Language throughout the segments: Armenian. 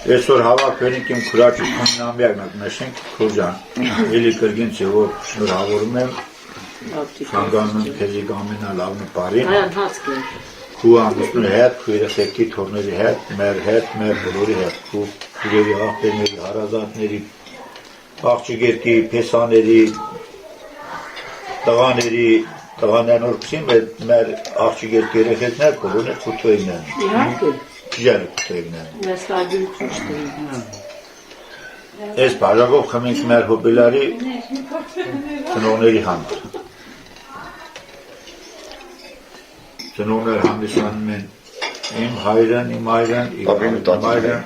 Այսօր հավաքվենք իմ քուրաճի քննամյակն նշենք Քուրջան։ Էլի կրգին չէ որ շնորհավորում եմ ցանկանում քեզի գամենա լավն բարի։ Քու ամուսնու հետ, քու երեխեքի թորների հետ, մեր բոլորի հետ, քու քուրերի աղբերների, հարազատների, աղջիկերքի, փեսաների, տղաների, տղաներն օրքսին մեր աղջիկերքի երեխեքներ բոլորն է քութոյին են։ Ջան քութոյին են։ Այս բաժակով խմենք մեր հոբելարի ծնողների համար։ Ծնողներ հանդիսանում են իմ հայրան, իմ այրան, իմ այրան,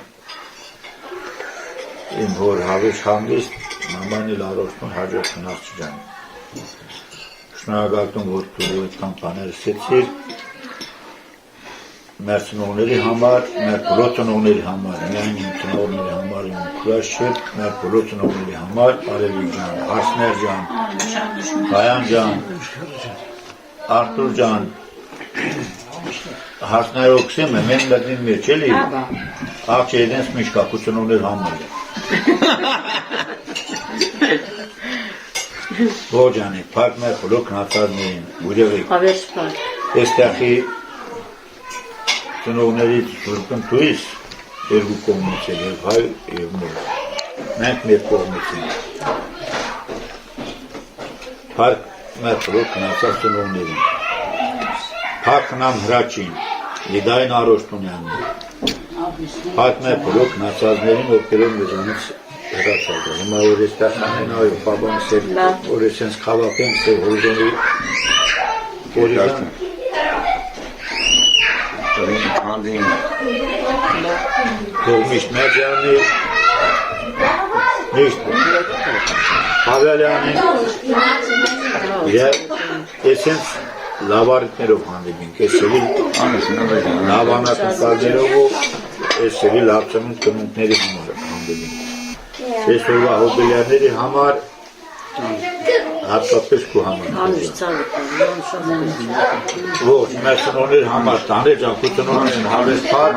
իմ հոր հավես հանդիստ, մաման էլ առողջուն հաջող խնաղ ջան։ Շնորհակալություն որ դու այդքան բաներ ասեցիր։ Մեր ծնողների համար, մեր բոլոր ծնողների համար, միայն իմ ծնողների համար, իմ քուրաշը, մեր բոլոր ծնողների համար, Արևի ջան, Հարսներ ջան, Գայան ջան, Արտուր ջան, Հարսներ օքսեմ է, մեն լդին մեջ էլի, աղջ եդենս միշկակու ծնողներ համար է։ Ողջանի, պարկ մեր բոլոր կնացարներին, ուրեղիկ, էստեղի ծնողներից որքան դույս երկու կողմից է, և հայ և մոր, մենք մեր կողմից ենք, պարկ մեր բոլոր կնացար ծնողներին, պարկ նամ հրաչին, լիդային առոշտունյանն է, պարկ մեր բոլոր կնացարներին ովքերով մեզանից հրացած է, հիմա որ ես տախանեն այո, պաբանս է, որ ես ենս խավապենք է, հորիզոնի հորիզան, թող միշտ մեջյանի, միշտ հավելյանի և ես ենս լավարիքներով հանդիպինք, ես էլի լավանակնկալներով ու ես էլի լավծնունդ կնունքների համար հանդիպինք ես որվա հոբելյանների համար հատկապես քու համար ողջ մեր ծնողների համար տաներ ջան քու ծնողներն հավես պար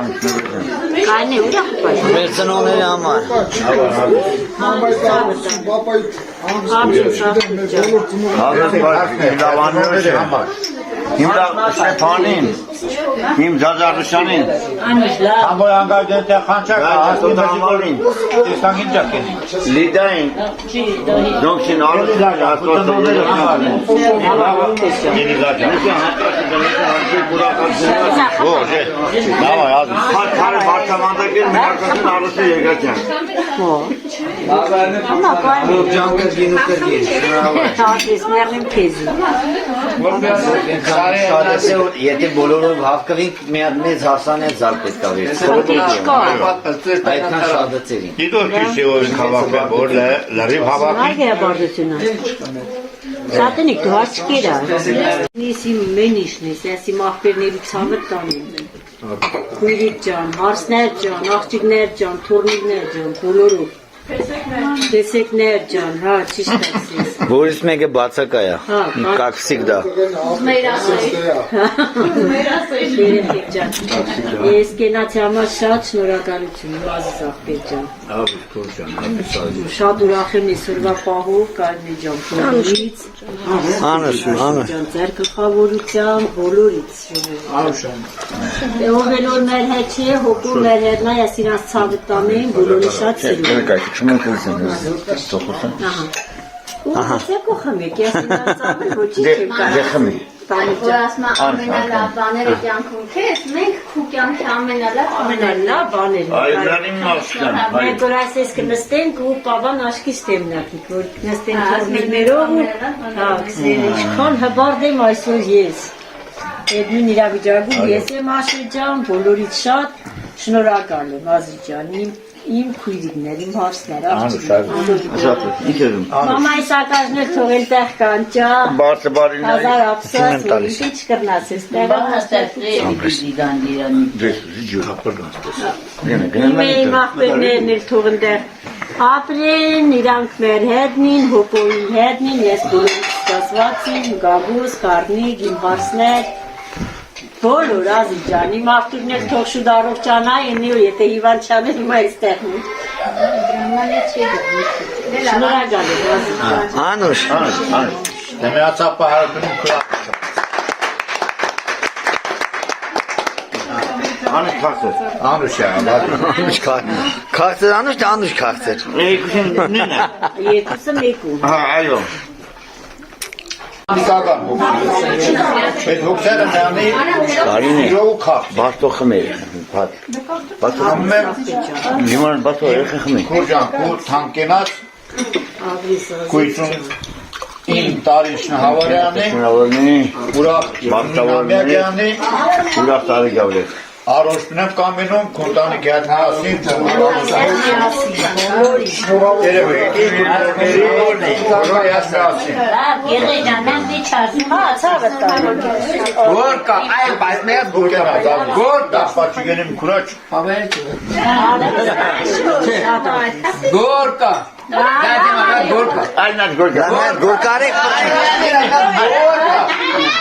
մեր ծնողների համար հավես համար Իմ Շեփանին, իմ Ջաջարուշյանին, ամոյ անգագեն տեղ խանչակ հասնի մազիկորին, տեսանք ինչ ակենի։ Լիդային, Դոնքին արուշյակ, հասկոտողները համար են։ Ո՞ջ է, լավ այ ազմ։ Քարը վարչավանդակել միակասին արուսը եկացյան։ Ջանկը գինու կրգին։ Ես մերնեմ քեզի։ Եթե բոլորով հավկվինք մեզ հարսանյալ զար պետք ավեր այդքան շադացերին Դիտոր քիշի որ հավաքվեն որ լրիվ հավաքվին Այգ է բարդությունը Շատենիք դու հարցկերա Նիսի մենիշն ես ես իմ աղբերների ցավը տանին Քույրիկ ջան, հարսներ ջան, աղջիկներ ջան, թորնիկներ ջան, բոլորով Տեսեկներ ջան, հա, ճիշտ ասես Որից մեկը բացակա է, как всегда Երեխեք ջան, ես կենացի համար շատ շնորհակալություն, Ազիզ աղբեր ջան Շատ ուրախ եմ այսօրվա պահով, Կարմիր ջան, բոլորից Ձեր գլխավորությամբ, բոլորից Ով էլ որ մեր հետ չէ, հոգու մեր հետ նա, ես իրանց ցավը տանեին, բոլորի շատ սիրում Ահա կողմ եք, ես իրանց ցավը ոչի չեմ կարող Որ ասմա ամենալավ բաները կյանքում քեզ, մենք քու կյանքի ամենալավ բաները Այլանի մաշկան Մենք որ այսպես կնստենք ու պավան աշկի ստեմնակիկ, որ նստենք թորնիկներով ու ինչքան հբարդ եմ այսօր ես Այդ նույն իրավիճակում ես եմ Աշե ջան, բոլորից շատ շնորհակալ եմ Ազի ջան, իմ քույրիկներ, իմ հարսներ, աղջիկներ Մամայի սակաժներ թողել տեղ կան ճա, հազար ապսաս, ինչ կրնաս ես տեղը Իմ աղբերներն էլ թողել տեղ ապրեն, իրանք մեր հետնին, հոպոյին հետնին, ես բոլորից ստասված եմ, գագուս, կարնիկ, իմ հարսներ Բոլոր Ազիջան, իմ ավտուրն էլ թող շուտ առողջանա, ինի ու եթե հիվանդ չանել, հիմա այստեղ մի։ Շնորհակալ եմ, Ազիջան։ Անուշ։ Դեմիացապա հարությունում կրակ։ Անուշ քաղցր։ Անուշ է, Անուշ քաղցր, Անուշ քաղցր։ Երկուսին նույնն է։ Երկուսը մեկում։ Հա, այո։ Նիկական հոգսեր։ Այդ հոգսերը նանի Կարինե։ իրով կախ։ Բաստո խմեր։ Բաստո Ամեն Իման բաստո երեխա խմի։ կուրջան կուր թանկենած կույցուն իմ տարիշն հավարյանի Շնորհավորնի։ ուրախ նամյակյանի Ուրախ տարի գավլեր։ Արոշնեմ կամենում կոնտանի գյատնասին Գորկա, այլ բայց մեզ Գորկա պաչիգենիմ կուրաչ Գորկա Գորկա Այլնած գորգա։ Գորգարեք։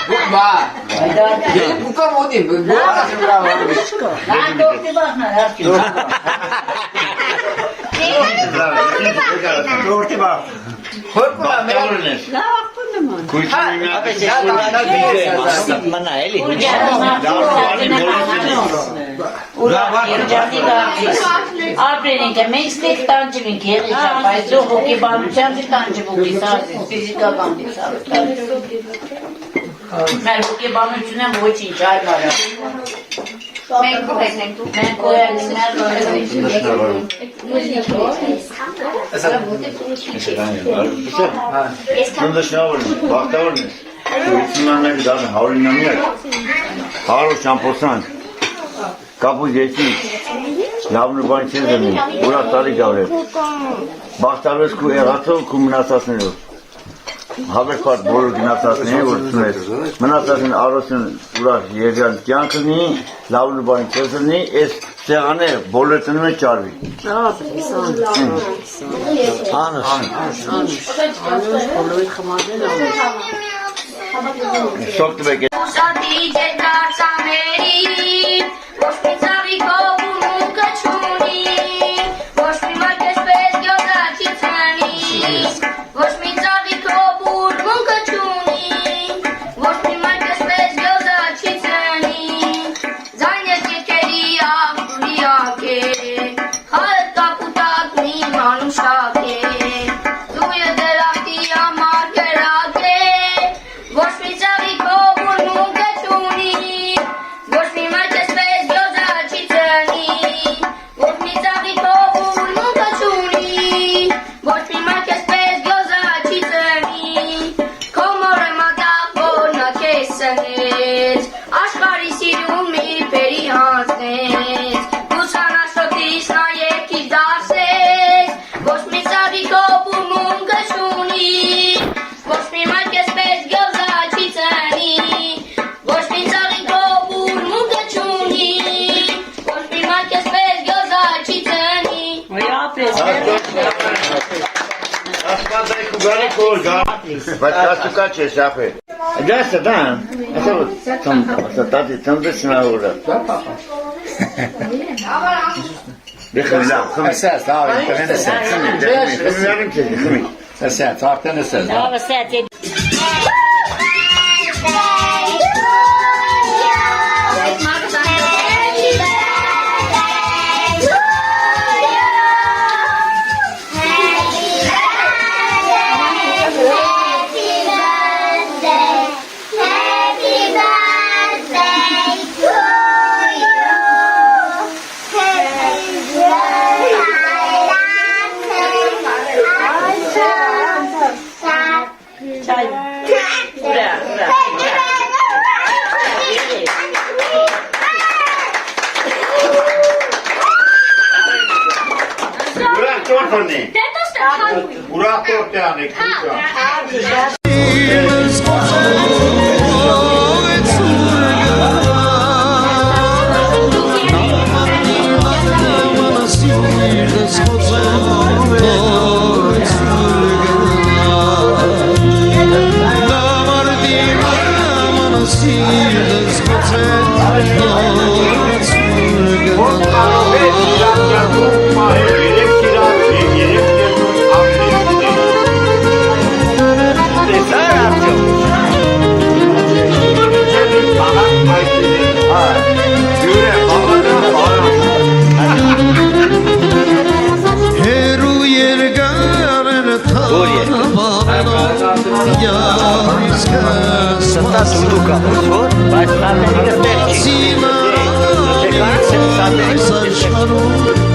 Գորկա Գուկա մոդին Գորտի բա։ Գորկա Մնա էլի։ Ապրենինք է, մենք ստեք տանջվինք եղիշա, բայց դու հոգեբանության տանջվուկի սարսից, ֆիզիկական դիսարս։ Մեր հոգեբանությունը ոչինչ այլ արա։ Մենք կոյակին մեր Ննդաշնավորն, բաղթավորն ես, ուսմանների դարն հարինամյակ, հարոշ ճամպոսանք, կապուզ եսինք, լավն ու բան չեն զմին, ուրախ տարի գավրեր, բաղթարվես կու եղացով կու մնացասներով, հավեր պարտ բոլոր գնացասների, որ ծունես, մնացասին արոսին ուրախ երջան կյանքնի, լավն ու բան չեն զմնի, ես սեղաներ բոլոր ծնում են ճարվի։ Անուշ, բոլորի խմադել անուշ։ շոք տվեք է։ Ուսատի ջետացամերի, ոչ մի ծաղիկով ու մուկը չունի, ոչ մի մարկեսպես գյոզա չի ծանի, ոչ մի ծաղիկով ու մուկը չունի, ոչ մի մարկեսպես գյոզա չի ծանի, ձայնետ երկերի աղբուրի ակ է, խալետ կապուտակ մի մանուշակ է, դույը դրախտի համար կերակ է, ոչ մի ծաղիկով ու մուկը չունի, ոչ մի մարկեսպես գյոզա չի ծանի, ոչ մի ծաղիկով ու մուկը չունի, ոչ մի մարկեսպես գյոզա չի ծանի, քո մորը մատաղ որ նա քեզ սնեց, աշխարհի սիրում մի փերի հանձնեց, դու սանաշոտից նա երկիր դասես, ոչ մի ծաղիկով ու մուկը չունի, ոչ մի մարկեսպես գյոզա չի ծանի, ոչ մի ծաղիկով ու մուկը չունի, ոչ մի մարկեսպես գյոզա չի ծանի, Ասկատայք ու գարի կոր գար, բայց կացուկա չէ շապ է։ Դասը դան, տատի ծնդը շնավորը։ Դեխը լավ, խմի։ Ասած, լավ, ինտերեն ասած Խմի անում չեզի, խմի։ Ասած, արդեն ասած Լավ, ասած, Ուրախ տորտոնի։ Ուրախ տորտի անեք, Namardima, manasir, Ստա դուդուկա, որ բայց սատենիկը ստեղ չի։ Չեկան սատենիկը։